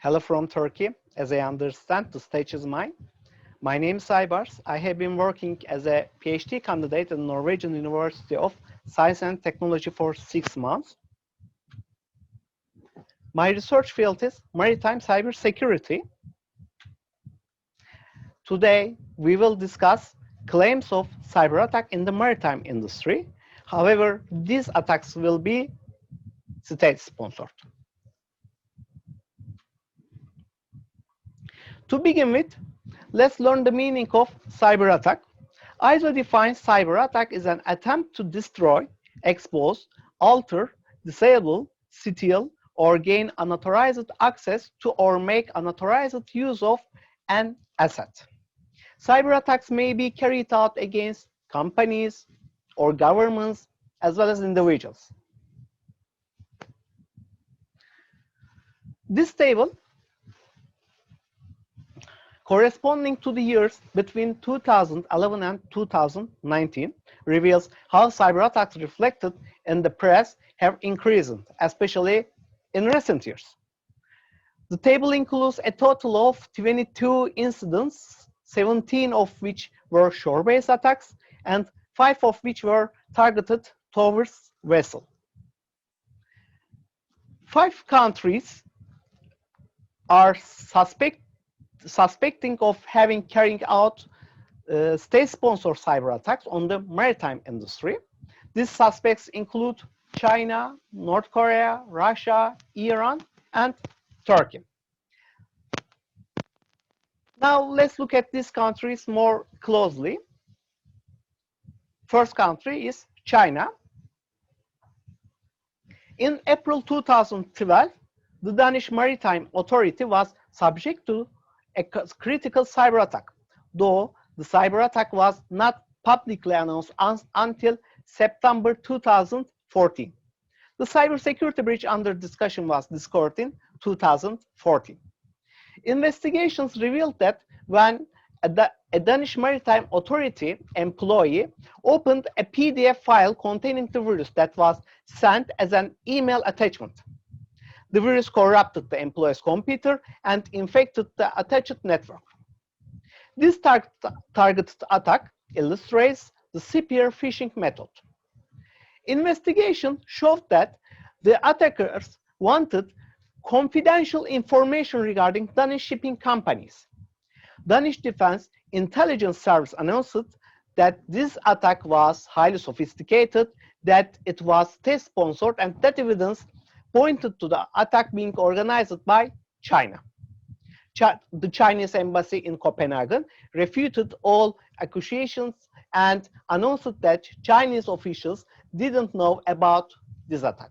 Hello from Turkey. As I understand, the stage is mine. My name is Aybars. I have been working as a PhD candidate at Norwegian University of Science and Technology for 6 months. My research field is maritime cybersecurity. Today, we will discuss claims of cyber attack in the maritime industry. However, these attacks will be state-sponsored. To begin with, let's learn the meaning of cyber attack. ISO defines cyber attack as an attempt to destroy, expose, alter, disable, steal, or gain unauthorized access to or make unauthorized use of an asset. Cyber attacks may be carried out against companies or governments as well as individuals. This table, corresponding to the years between 2011 and 2019, reveals how cyber attacks reflected in the press have increased, especially in recent years. The table includes a total of 22 incidents, 17 of which were shore-based attacks, and 5 of which were targeted towards vessels. 5 countries are suspecting of having carrying out state-sponsored cyber attacks on the maritime industry. These suspects include China, North Korea, Russia, Iran, and Turkey. Now let's look at these countries more closely. First country is China. In April 2012, the Danish Maritime Authority was subject to a critical cyber attack, though the cyber attack was not publicly announced until September 2014. The cybersecurity breach under discussion was discovered in 2014. Investigations revealed that when a Danish Maritime Authority employee opened a PDF file containing the virus that was sent as an email attachment, the virus corrupted the employee's computer and infected the attached network. This targeted attack illustrates the spear phishing method. Investigation showed that the attackers wanted confidential information regarding Danish shipping companies. Danish Defense Intelligence Service announced that this attack was highly sophisticated, that it was state-sponsored, and that evidence pointed to the attack being organized by China. The Chinese embassy in Copenhagen refuted all accusations and announced that Chinese officials didn't know about this attack.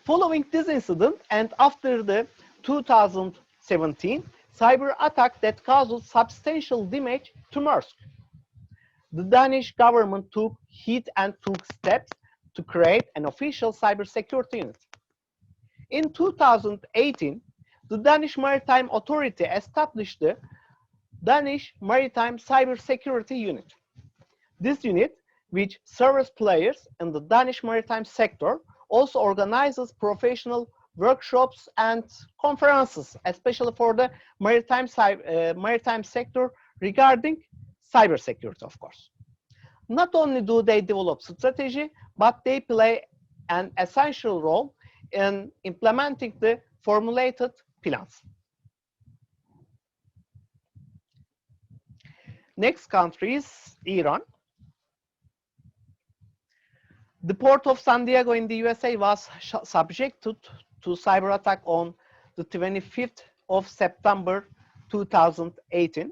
Following this incident and after the 2017 cyber attack that caused substantial damage to Maersk, the Danish government took heed and took steps to create an official cybersecurity unit. In 2018, the Danish Maritime Authority established the Danish Maritime Cybersecurity Unit. This unit, which serves players in the Danish maritime sector, also organizes professional workshops and conferences, especially for the maritime sector regarding cybersecurity, of course. Not only do they develop strategy, but they play an essential role in implementing the formulated plans. Next country is Iran. The port of San Diego in the USA was subjected to cyber attack on the 25th of September 2018.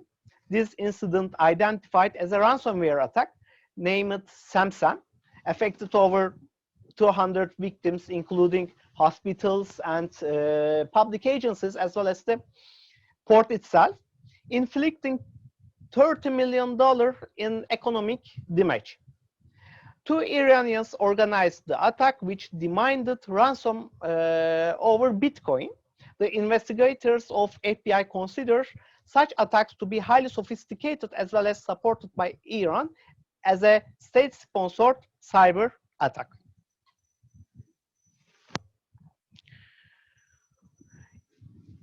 This incident, identified as a ransomware attack, named Samsam, affected over 200 victims, including hospitals and public agencies, as well as the port itself, inflicting $30 million in economic damage. 2 Iranians organized the attack, which demanded ransom over Bitcoin. The investigators of FBI consider such attacks to be highly sophisticated as well as supported by Iran as a state-sponsored cyber attack.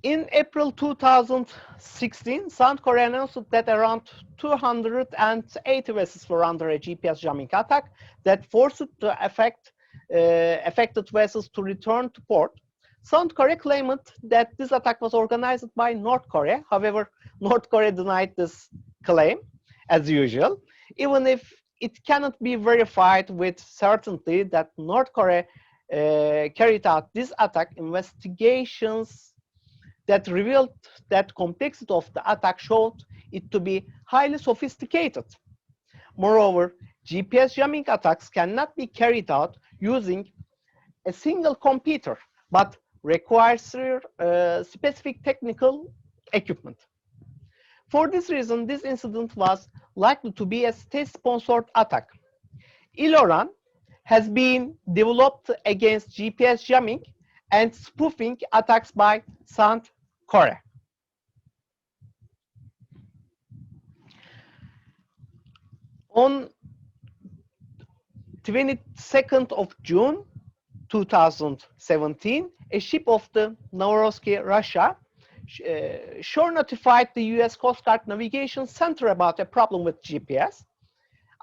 In April 2016, South Korea announced that around 280 vessels were under a GPS jamming attack that forced the affected vessels to return to port. South Korea claimed that this attack was organized by North Korea. However, North Korea denied this claim, as usual, even if it cannot be verified with certainty that North Korea carried out this attack. Investigations that revealed that complexity of the attack showed it to be highly sophisticated. Moreover, GPS jamming attacks cannot be carried out using a single computer, but requires specific technical equipment. For this reason, this incident was likely to be a state-sponsored attack. ILORAN has been developed against GPS jamming and spoofing attacks by South Korea. On 22nd of June 2017, a ship of the Novorossiysk, Russia, shore notified the US Coast Guard Navigation Center about a problem with GPS.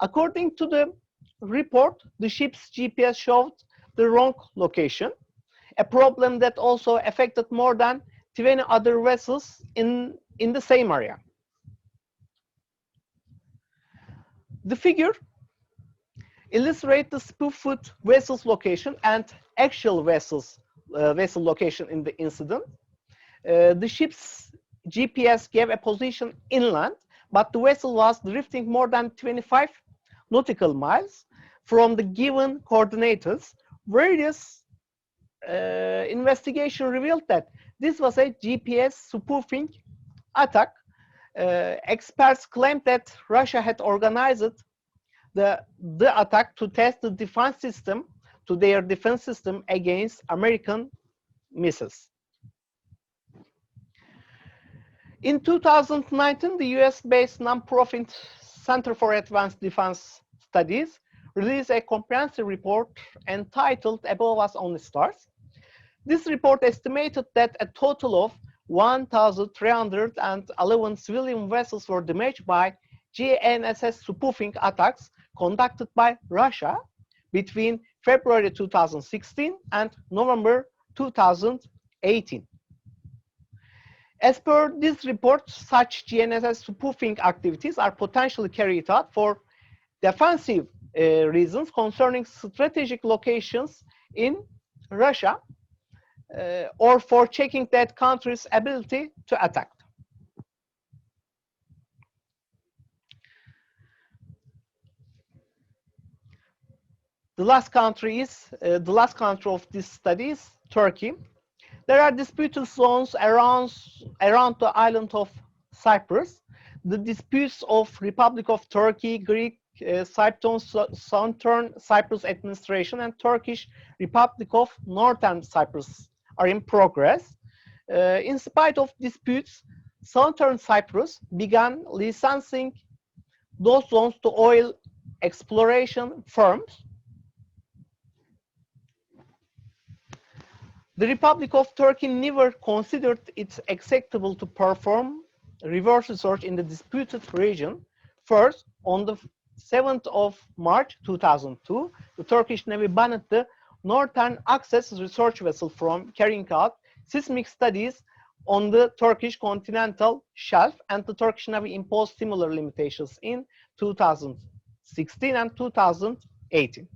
According to the report, the ship's GPS showed the wrong location, a problem that also affected more than 20 other vessels in the same area. The figure illustrates the spoofed vessel's location and actual vessel location in the incident. The ship's GPS gave a position inland, but the vessel was drifting more than 25 nautical miles from the given coordinates. Various investigation revealed that this was a GPS spoofing attack. Experts claimed that Russia had organized the attack to test the their defense system against American missiles. In 2019, the US-based nonprofit Center for Advanced Defense Studies released a comprehensive report entitled Above Us Only Stars. This report estimated that a total of 1,311 civilian vessels were damaged by GNSS spoofing attacks conducted by Russia between February 2016 and November 2018. As per this report, such GNSS spoofing activities are potentially carried out for defensive reasons concerning strategic locations in Russia or for checking that country's ability to attack. The last country of this study is Turkey. There are disputed zones around the island of Cyprus. The disputes of Republic of Turkey, Greek Cyprus, Southern Cyprus Administration, and Turkish Republic of Northern Cyprus are in progress. In spite of disputes, Southern Cyprus began licensing those zones to oil exploration firms. The Republic of Turkey never considered it acceptable to perform reverse research in the disputed region. First, on the 7th of March 2002, the Turkish Navy banned the Northern Access research vessel from carrying out seismic studies on the Turkish continental shelf, and the Turkish Navy imposed similar limitations in 2016 and 2018.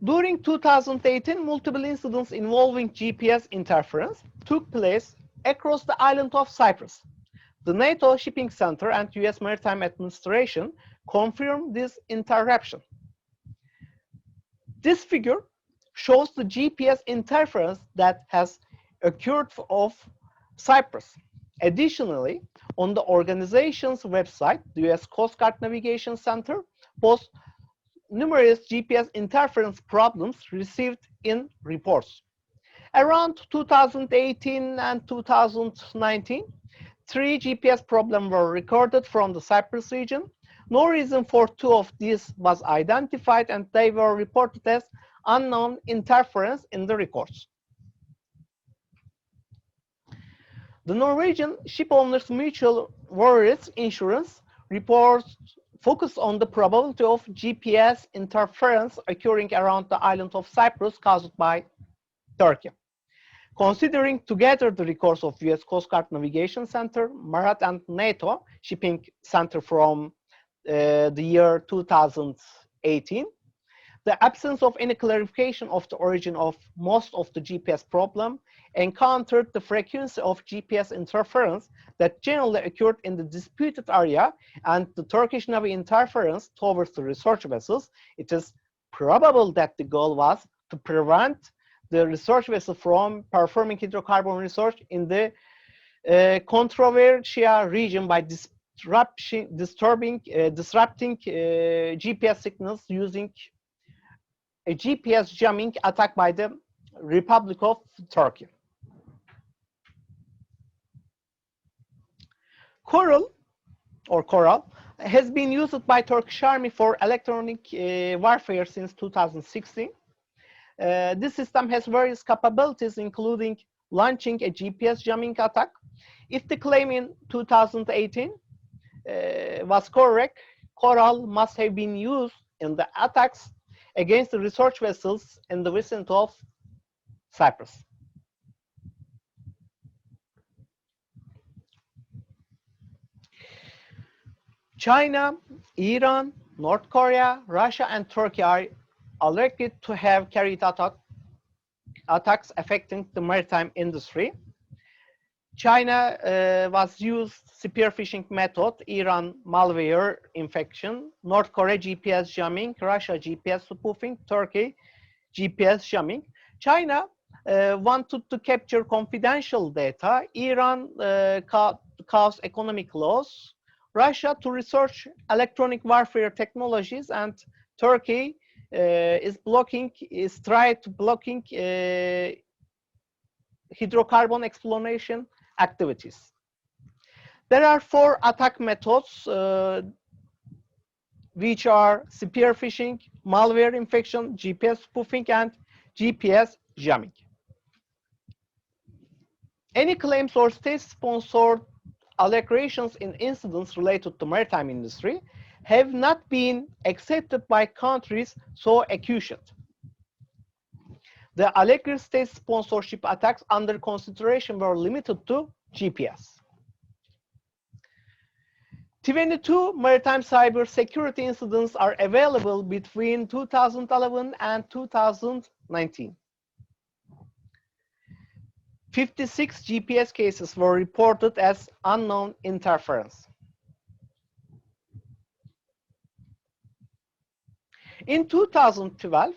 During 2018, multiple incidents involving GPS interference took place across the island of Cyprus. The NATO Shipping Center and US Maritime Administration confirmed this interruption. This figure shows the GPS interference that has occurred off Cyprus. Additionally, on the organization's website, the US Coast Guard Navigation Center posts numerous GPS interference problems received in reports. Around 2018 and 2019, 3 GPS problems were recorded from the Cyprus region. No reason for 2 of these was identified, and they were reported as unknown interference in the records. The Norwegian Shipowners Mutual War Risk Insurance reports focus on the probability of GPS interference occurring around the island of Cyprus caused by Turkey. Considering together the records of US Coast Guard Navigation Center, MARAT and NATO Shipping Center from the year 2018, the absence of any clarification of the origin of most of the GPS problem encountered the frequency of GPS interference that generally occurred in the disputed area and the Turkish Navy interference towards the research vessels. It is probable that the goal was to prevent the research vessel from performing hydrocarbon research in the controversial region by disrupting GPS signals using a GPS jamming attack by the Republic of Turkey. Coral has been used by Turkish Army for electronic warfare since 2016. This system has various capabilities, including launching a GPS jamming attack. If the claim in 2018 was correct, Coral must have been used in the attacks against the research vessels in the vicinity of Cyprus. China, Iran, North Korea, Russia, and Turkey are alleged to have carried out attacks affecting the maritime industry. China was used spear phishing method, Iran malware infection, North Korea GPS jamming, Russia GPS spoofing, Turkey GPS jamming. China wanted to capture confidential data, Iran caused economic loss, Russia to research electronic warfare technologies, and Turkey is trying to blocking hydrocarbon exploration activities. There are 4 attack methods which are spear phishing, malware infection, GPS spoofing, and GPS jamming. Any claims or state-sponsored allegations in incidents related to maritime industry have not been accepted by countries so accused. The alleged state sponsorship attacks under consideration were limited to GPS. 22 maritime cyber security incidents are available between 2011 and 2019. 56 GPS cases were reported as unknown interference. In 2012,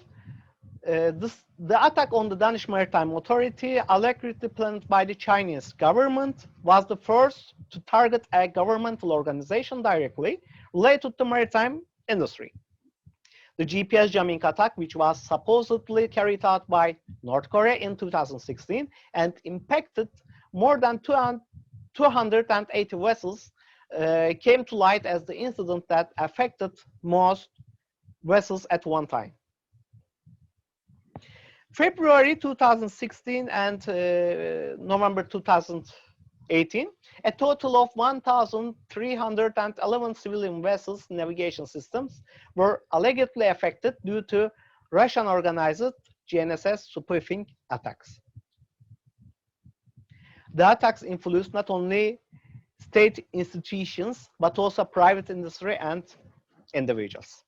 the attack on the Danish Maritime Authority, allegedly planned by the Chinese government, was the first to target a governmental organization directly related to the maritime industry. The GPS jamming attack, which was supposedly carried out by North Korea in 2016 and impacted more than 280 vessels, came to light as the incident that affected most vessels at one time. February 2016 and November 2018, a total of 1,311 civilian vessels navigation systems were allegedly affected due to Russian organized GNSS spoofing attacks. The attacks influenced not only state institutions, but also private industry and individuals.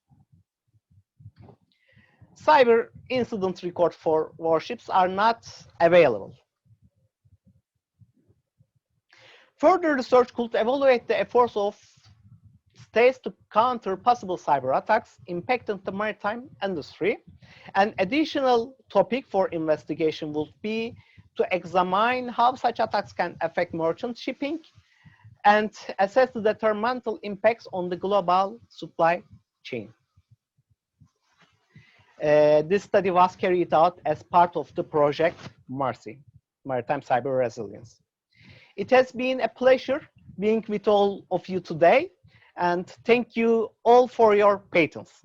Cyber incident records for warships are not available. Further research could evaluate the efforts of states to counter possible cyber attacks impacting the maritime industry. An additional topic for investigation would be to examine how such attacks can affect merchant shipping and assess the detrimental impacts on the global supply chain. This study was carried out as part of the project MARCY, Maritime Cyber Resilience. It has been a pleasure being with all of you today, and thank you all for your patience.